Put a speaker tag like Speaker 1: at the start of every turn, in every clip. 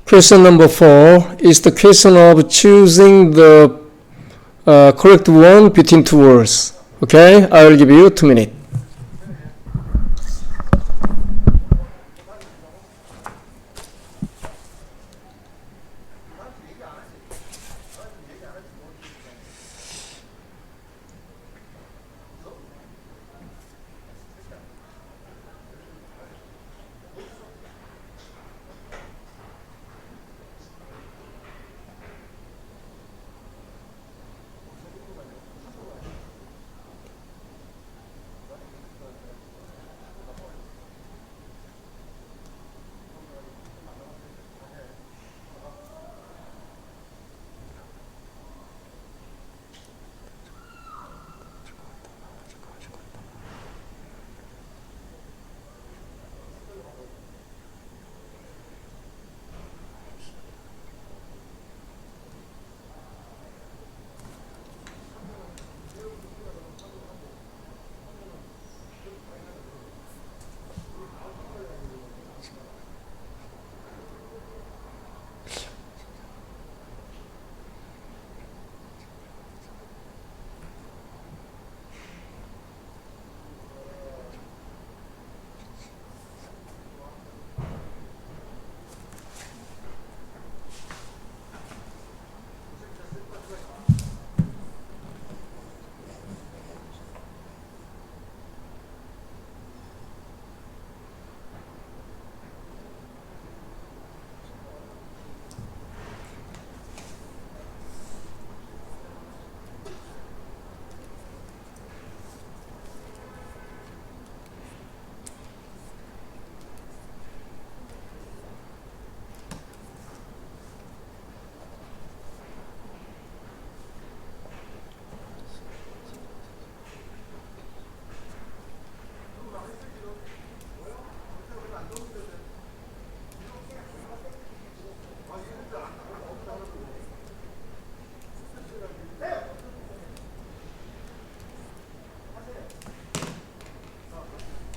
Speaker 1: Question number 4 is the question of choosing the correct one between two words. Okay, I will give you 2 minutes.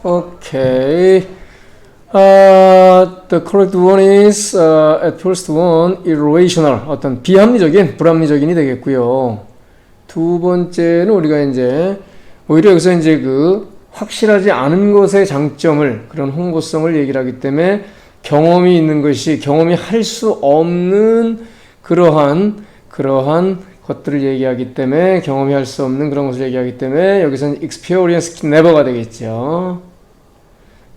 Speaker 1: Okay. The correct one is at first one irrational, 어떤 비합리적인, 불합리적인이 되겠고요. 두 번째는 우리가 이제 오히려 여기서 이제 그 확실하지 않은 것의 장점을, 그런 홍보성을 얘기를 하기 때문에 경험이 있는 것이 경험이 할 수 없는 그러한 것들을 얘기하기 때문에, 경험이 할 수 없는 그런 것을 얘기하기 때문에 여기서는 experience never가 되겠죠.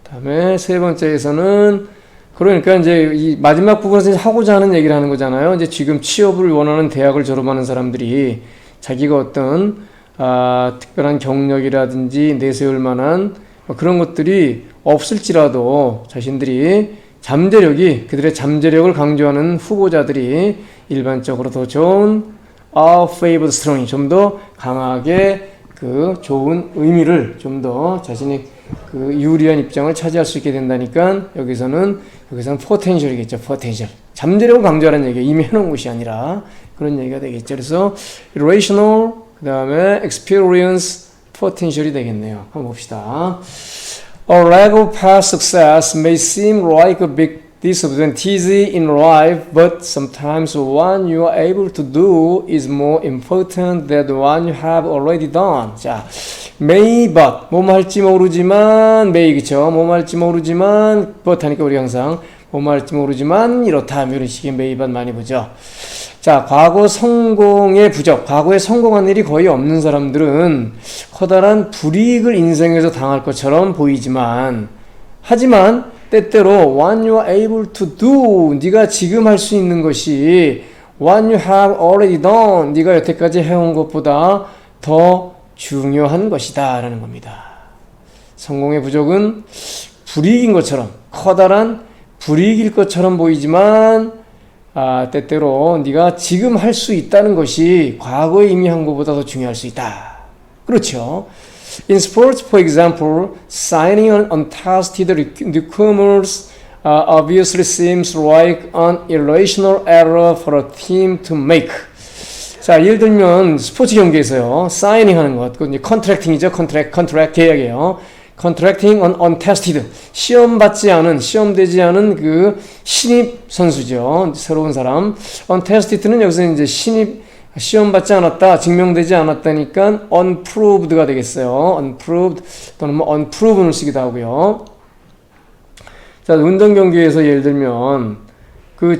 Speaker 1: 다음에 세 번째에서는 그러니까 이제 이 마지막 부분에서 하고자 하는 얘기를 하는 거잖아요. 이제 지금 취업을 원하는 대학을 졸업하는 사람들이 자기가 어떤 특별한 경력이라든지 내세울 만한 그런 것들이 없을지라도 자신들이 그들의 잠재력을 강조하는 후보자들이 일반적으로 더 좋은 favored strongly, 좀 더 강하게 그 좋은 의미를 좀 더 자신의 그 유리한 입장을 차지할 수 있게 된다니까 여기서는 potential이겠죠. potential. 잠재력을 강조하는 얘기예요. 이미 해놓은 것이 아니라 그런 얘기가 되겠죠. 그래서 rational, 그 다음에 experience, potential이 되겠네요. 한번 봅시다. A lack of past success may seem like a big disadvantage in life, but sometimes what you are able to do is more important than what you have already done. 자, may but, 뭐뭐 할지 모르지만, may, 그쵸? 뭐뭐 할지 모르지만, but 하니까 우리 항상 뭐뭐 할지 모르지만, 이렇다. 이런 식의 may but 많이 보죠. 자, 과거 성공의 부적, 과거에 성공한 일이 거의 없는 사람들은 커다란 불이익을 인생에서 당할 것처럼 보이지만, 하지만 때때로 what you are able to do, 네가 지금 할 수 있는 것이 what you have already done, 네가 여태까지 해온 것보다 더 중요한 것이다 라는 겁니다. 성공의 부족은 불이익인 것처럼, 커다란 불이익일 것처럼 보이지만 때때로 네가 지금 할 수 있다는 것이 과거에 이미 한 것보다 더 중요할 수 있다. 그렇죠. In sports, for example, signing on untested newcomers obviously seems like an irrational error for a team to make. 자, 예를 들면 스포츠 경기에서요, 사이닝 하는 것, 그건 이제 컨트랙팅이죠. 컨트랙 계약이에요. contracting on untested. 시험되지 않은 그 신입 선수죠. 새로운 사람. untested는 여기서 이제 시험받지 않았다, 증명되지 않았다니까 unproved가 되겠어요. unproved 또는 뭐 unproven을 쓰기도 하고요. 자, 운동 경기에서 예를 들면 그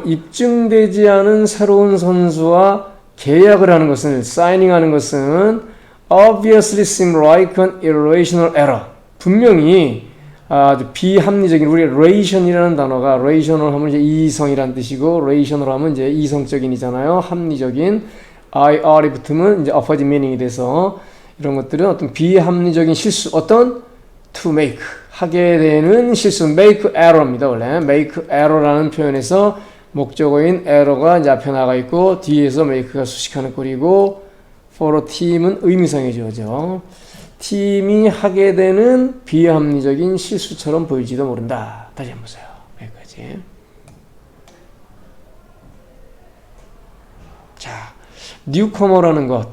Speaker 1: 입증되지 않은 새로운 선수와 계약을 하는 것은, 사이닝하는 것은 obviously seem like an irrational error. 분명히 아주 비합리적인, 우리 ration이라는 단어가 rational 하면 이제 이성이란 뜻이고 rational 하면 이제 이성적인이잖아요. 합리적인 ir이 붙으면 이제 opposite meaning이 돼서 이런 것들은 어떤 비합리적인 실수, 어떤 to make 하게 되는 실수, make error입니다. 원래 make error라는 표현에서 목적어인 error가 이제 앞에 나가 있고 뒤에서 make가 수식하는 꼴이고 for a team은 의미상의 주어죠. 팀이 하게 되는 비합리적인 실수처럼 보일지도 모른다. 다시 한번 보세요. 여기까지. 자, 뉴커머라는 것,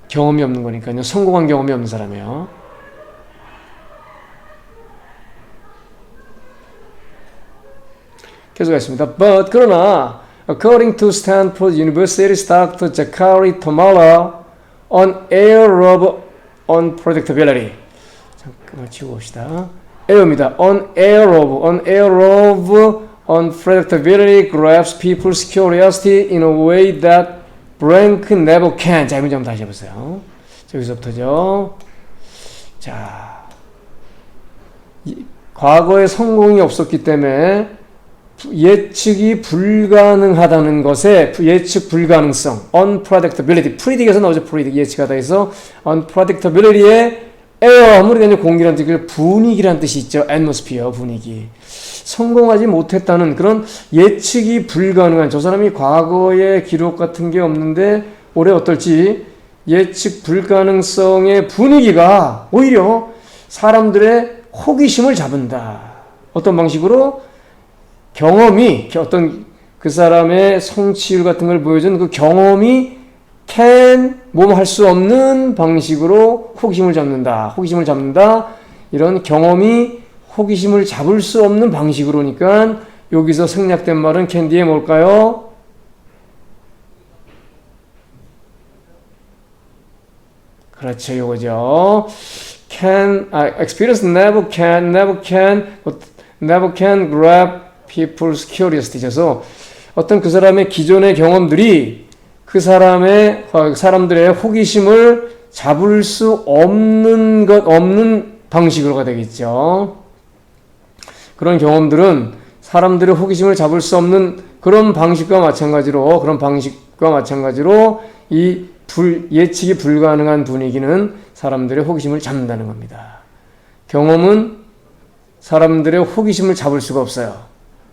Speaker 1: 경험이 없는 거니까요. 성공한 경험이 없는 사람이에요. 계속하겠습니다. But 그러나 according to Stanford University's Dr. Zachary Tomala on air of unpredictability. 잠깐만 치고 봅시다. air입니다. on air of unpredictability grabs people's curiosity in a way that blank never can. 자, 이 문제 한번 다시 해보세요. 여기서부터죠. 자, 과거에 성공이 없었기 때문에 예측이 불가능하다는 것에 예측 불가능성, unpredictability, predict에서 나오죠. predict, 예측하다 해서 unpredictability의 air, 아무리 그냥 공기란 뜻이 분위기란 뜻이 있죠. atmosphere, 분위기. 성공하지 못했다는 그런 예측이 불가능한, 저 사람이 과거에 기록 같은 게 없는데 올해 어떨지 예측 불가능성의 분위기가 오히려 사람들의 호기심을 잡는다. 어떤 방식으로? 경험이, 어떤 그 사람의 성취율 같은 걸 보여준 그 경험이 할 수 없는 방식으로 호기심을 잡는다. 이런 경험이 호기심을 잡을 수 없는 방식으로니까 여기서 생략된 말은 can 뒤에 뭘까요? 그렇죠, 요거죠. experience never can grab people's curiosity죠. 어떤 그 사람의 기존의 경험들이 그 사람들의 호기심을 잡을 수 없는 방식으로가 되겠죠. 그런 경험들은 사람들의 호기심을 잡을 수 없는 그런 방식과 마찬가지로 이 예측이 불가능한 분위기는 사람들의 호기심을 잡는다는 겁니다. 경험은 사람들의 호기심을 잡을 수가 없어요.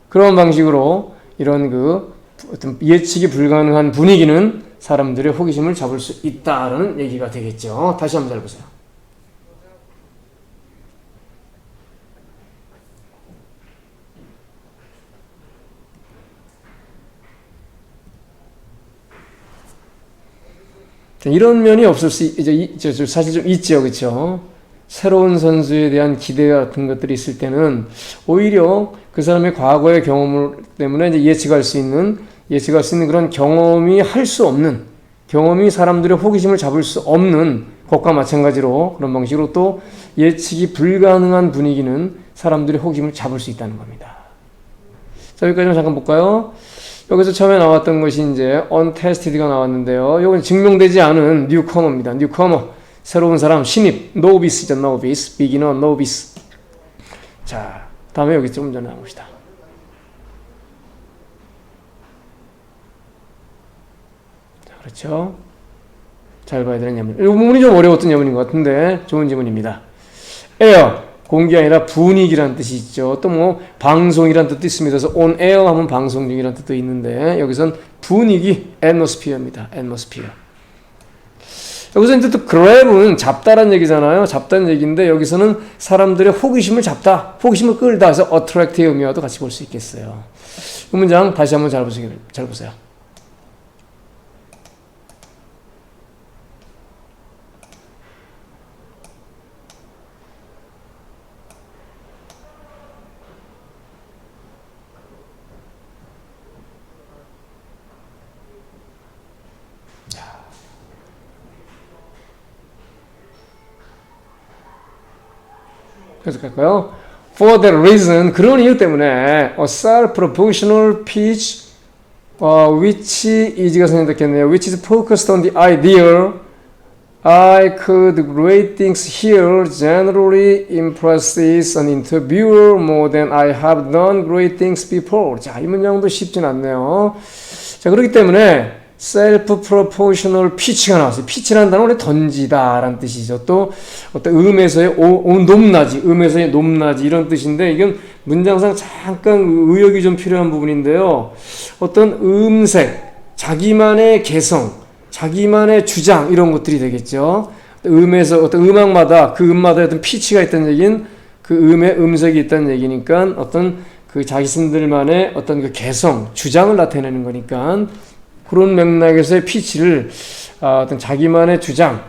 Speaker 1: 그런 방식으로 이런 어떤 예측이 불가능한 분위기는 사람들의 호기심을 잡을 수 있다라는 얘기가 되겠죠. 다시 한번 잘 보세요. 이런 면이 없을 수 사실 좀 있죠, 그렇죠? 새로운 선수에 대한 기대 같은 것들이 있을 때는 오히려 그 사람의 과거의 경험 때문에 이제 예측할 수 있는 그런 경험이 사람들의 호기심을 잡을 수 없는 것과 마찬가지로 그런 방식으로 또 예측이 불가능한 분위기는 사람들의 호기심을 잡을 수 있다는 겁니다. 자, 여기까지 잠깐 볼까요? 여기서 처음에 나왔던 것이 이제 untested가 나왔는데요. 이건 증명되지 않은 newcomer입니다. newcomer. 새로운 사람, 신입, novice죠, novice, beginner, novice. 자, 다음에 여기 좀 전에 나옵시다. 자, 그렇죠? 잘 봐야 되는 예문. 이 부분이 좀 어려웠던 예문인 것 같은데 좋은 질문입니다. air, 공기 아니라 분위기란 뜻이 있죠. 또 뭐 방송이란 뜻도 있습니다. 그래서 on air 하면 방송 중이란 뜻도 있는데 여기선 분위기, atmosphere입니다. atmosphere. 여기서 이제 또 grab은 잡다란 얘기잖아요. 잡다는 얘기인데 여기서는 사람들의 호기심을 잡다, 호기심을 끌다 해서 attract의 의미와도 같이 볼 수 있겠어요. 이 문장 다시 한번 잘 보세요. 해석할까요? For that reason, 그런 이유 때문에 a self-proportional pitch which is가 선택했네요. which is focused on the idea I could great things here generally impresses an interviewer more than I have done great things before. 자, 이 문장도 쉽진 않네요. 자, 그렇기 때문에 self-proportional pitch가 나왔어요. pitch라는 단어는 원래 던지다 라는 뜻이죠. 또 어떤 음에서의 높낮이, 음에서의 높낮이 이런 뜻인데 이건 문장상 잠깐 의역이 좀 필요한 부분인데요. 어떤 음색, 자기만의 개성, 자기만의 주장 이런 것들이 되겠죠. 음에서 어떤 음악마다 그 음마다 어떤 피치가 있다는 얘기는 그 음의 음색이 있다는 얘기니까 어떤 그 자신들만의 어떤 그 개성, 주장을 나타내는 거니까 그런 맥락에서의 피치를 어떤 자기만의 주장,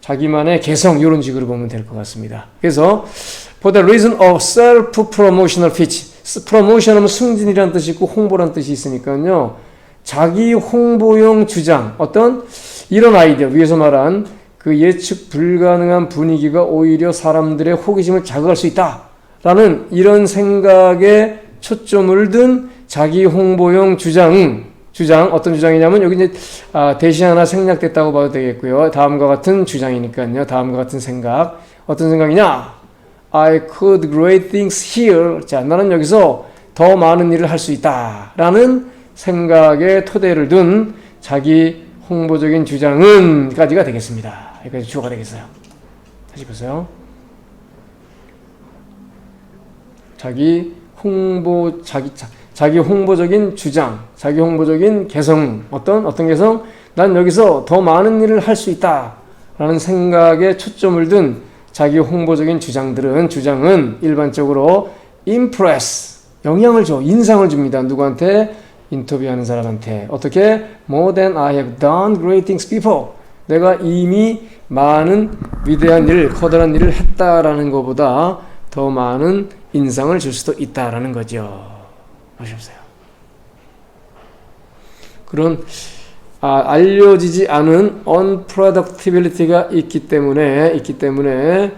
Speaker 1: 자기만의 개성 이런 식으로 보면 될 것 같습니다. 그래서 for the reason of self-promotional pitch, promotion 하면 승진이라는 뜻이 있고 홍보라는 뜻이 있으니까요. 자기 홍보용 주장, 어떤 이런 아이디어, 위에서 말한 그 예측 불가능한 분위기가 오히려 사람들의 호기심을 자극할 수 있다라는 이런 생각에 초점을 둔 자기 홍보용 주장, 어떤 주장이냐면 여기 이제 대시 하나 생략됐다고 봐도 되겠고요. 다음과 같은 주장이니까요. 다음과 같은 생각. 어떤 생각이냐? I could great things here. 자, 나는 여기서 더 많은 일을 할 수 있다라는 생각에 토대를 둔 자기 홍보적인 주장은 까지가 되겠습니다. 여기까지 주어가 되겠어요. 다시 보세요. 자기 홍보적인 주장, 자기 홍보적인 개성, 어떤 개성? 난 여기서 더 많은 일을 할 수 있다라는 생각에 초점을 둔 자기 홍보적인 주장은 일반적으로 impress, 영향을 줘, 인상을 줍니다. 누구한테? 인터뷰하는 사람한테. 어떻게? More than I have done great things before. 내가 이미 많은 위대한 일, 커다란 일을 했다라는 것보다 더 많은 인상을 줄 수도 있다라는 거죠. 아시겠어요? 그런 알려지지 않은 unproductibility가 있기 때문에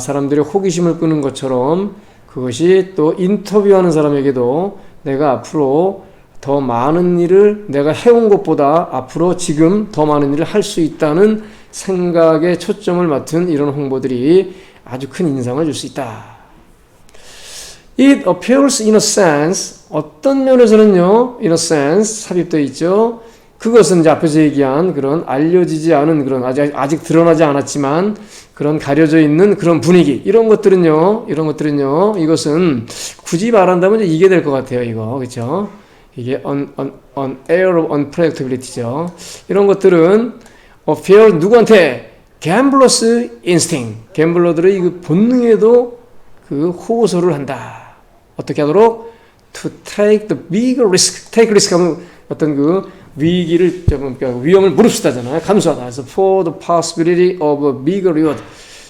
Speaker 1: 사람들의 호기심을 끄는 것처럼 그것이 또 인터뷰하는 사람에게도 내가 앞으로 더 많은 일을 내가 해온 것보다 앞으로 지금 더 많은 일을 할 수 있다는 생각에 초점을 맞춘 이런 홍보들이 아주 큰 인상을 줄 수 있다. It appears in a sense, 어떤 면에서는요, in a sense, 삽입되어 있죠. 그것은 이제 앞에서 얘기한 그런 알려지지 않은 그런 아직 드러나지 않았지만 그런 가려져 있는 그런 분위기, 이런 것들은요, 이것은 굳이 말한다면 이게 될 것 같아요, 이거. 그렇죠? 이게 air of unpredictability죠. 이런 것들은 appear 누구한테? Gambler's instinct. 갬블러들의 그 본능에도 그 호소를 한다. 어떻게 하도록? To take the bigger risk. take risk 하면 어떤 그 위기를, 위험을 무릅쓰다잖아요. 감수하다. 그래서 for the possibility of a bigger reward.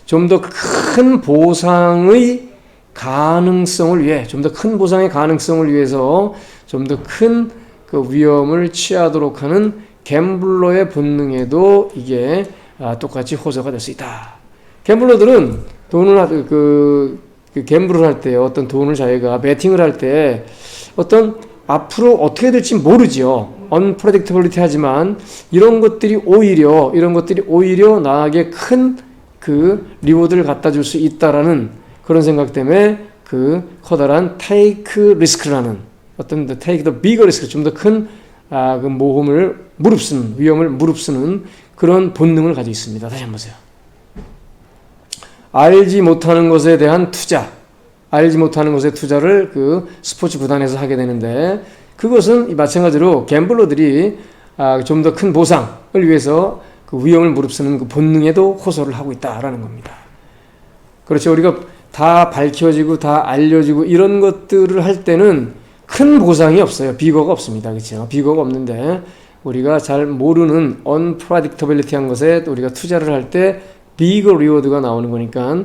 Speaker 1: 좀 더 큰 보상의 가능성을 위해, 좀 더 큰 보상의 가능성을 위해서 좀 더 큰 그 위험을 취하도록 하는 갬블러의 본능에도 이게 똑같이 호소가 될 수 있다. 갬블러들은 돈을 갬블을 할 때 어떤 돈을 자기가 베팅을 할 때 어떤 앞으로 어떻게 될지 모르죠. unpredictability 하지만 이런 것들이 오히려 나에게 큰 그 리워드를 갖다 줄 수 있다라는 그런 생각 때문에 그 커다란 take risk라는 어떤 take the bigger risk, 좀 더 큰 그 모험을 무릅쓰는, 위험을 무릅쓰는 그런 본능을 가지고 있습니다. 다시 한번 보세요. 알지 못하는 것에 대한 투자, 알지 못하는 것에 투자를 그 스포츠 구단에서 하게 되는데 그것은 마찬가지로 갬블러들이 좀 더 큰 보상을 위해서 그 위험을 무릅쓰는 그 본능에도 호소를 하고 있다라는 겁니다. 그렇죠. 우리가 다 밝혀지고 다 알려지고 이런 것들을 할 때는 큰 보상이 없어요. 비거가 없습니다. 그렇죠. 비거가 없는데 우리가 잘 모르는 unpredictability한 것에 우리가 투자를 할 때 bigger reward가 나오는 거니까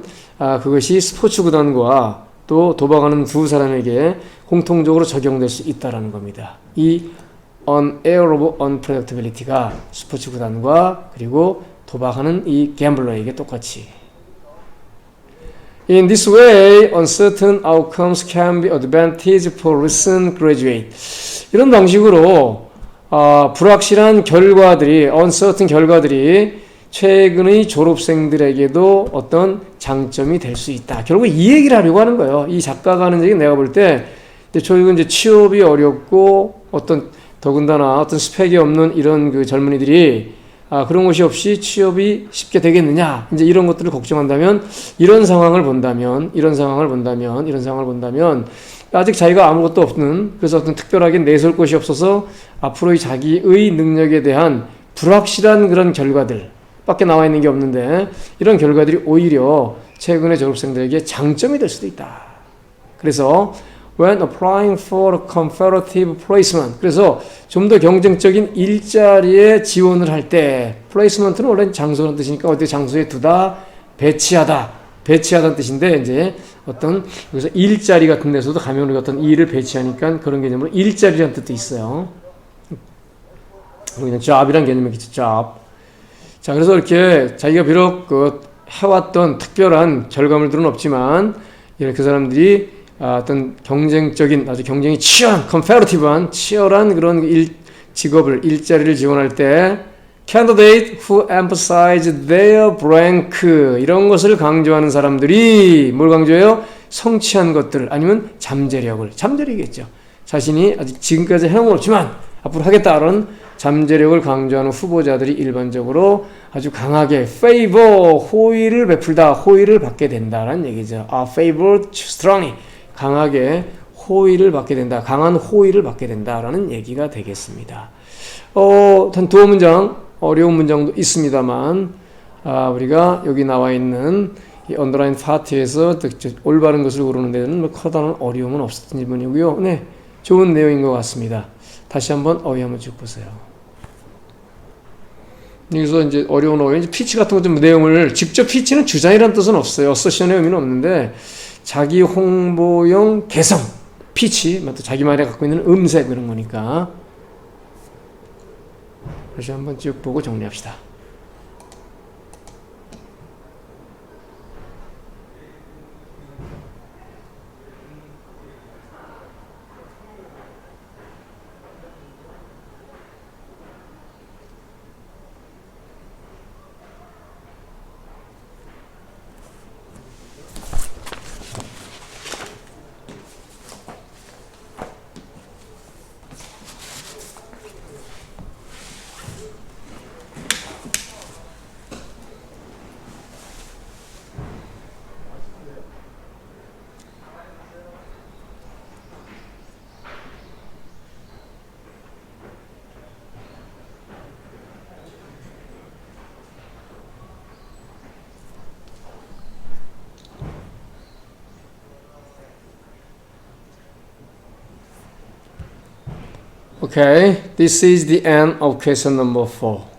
Speaker 1: 그것이 스포츠 구단과 또 도박하는 두 사람에게 공통적으로 적용될 수 있다라는 겁니다. 이 air of unpredictability가 스포츠 구단과 그리고 도박하는 이 갬블러에게 똑같이. In this way, uncertain outcomes can be advantage for recent graduate. 이런 방식으로 불확실한 결과들이, uncertain 결과들이 최근의 졸업생들에게도 어떤 장점이 될 수 있다. 결국 이 얘기를 하려고 하는 거예요. 이 작가가 하는 얘기 내가 볼 때, 저희가 이제 취업이 어렵고 어떤 더군다나 어떤 스펙이 없는 이런 그 젊은이들이 그런 것이 없이 취업이 쉽게 되겠느냐. 이제 이런 것들을 걱정한다면, 이런 상황을 본다면, 아직 자기가 아무것도 없는, 그래서 어떤 특별하게 내세울 것이 없어서 앞으로의 자기의 능력에 대한 불확실한 그런 결과들 밖에 나와 있는 게 없는데, 이런 결과들이 오히려 최근의 졸업생들에게 장점이 될 수도 있다. 그래서 when applying for a comparative placement, 그래서 좀 더 경쟁적인 일자리에 지원을 할 때, placement는 원래 장소라는 뜻이니까 어디 장소에 두다, 배치하다는 뜻인데, 이제 어떤 여기서 일자리 같은 데서도 가면 우리가 어떤 일을 배치하니까 그런 개념으로 일자리라는 뜻도 있어요. 그냥 job이란 개념이 있죠. job. 자, 그래서 이렇게 자기가 비록 그 해왔던 특별한 결과물들은 없지만, 이렇게 그 사람들이 어떤 경쟁적인, 아주 경쟁이 competitive한, 치열한 그런 일자리를 지원할 때, candidate who emphasize their rank, 이런 것을 강조하는 사람들이 뭘 강조해요? 성취한 것들, 아니면 잠재력이겠죠. 자신이 아직 지금까지 해놓은 건 없지만 앞으로 하겠다는 잠재력을 강조하는 후보자들이 일반적으로 아주 강하게 favor, 호의를 베풀다, 호의를 받게 된다는 얘기죠. favored strongly, 강하게 호의를 받게 된다, 강한 호의를 받게 된다라는 얘기가 되겠습니다. 한 두어 문장, 어려운 문장도 있습니다만, 우리가 여기 나와 있는 이 언더라인 파트에서 올바른 것을 고르는 데는 뭐 커다란 어려움은 없었던 질문이고요. 네, 좋은 내용인 것 같습니다. 다시 한번 어휘 한번 쭉 보세요. 여기서 이제 어려운 어휘, 이제 피치 같은 것 좀 내용을, 직접 피치는 주장이라는 뜻은 없어요. 어서션의 의미는 없는데, 자기 홍보용 개성, 피치, 또 자기만이 갖고 있는 음색, 그런 거니까. 다시 한번 쭉 보고 정리합시다. Okay, this is the end of question number 4.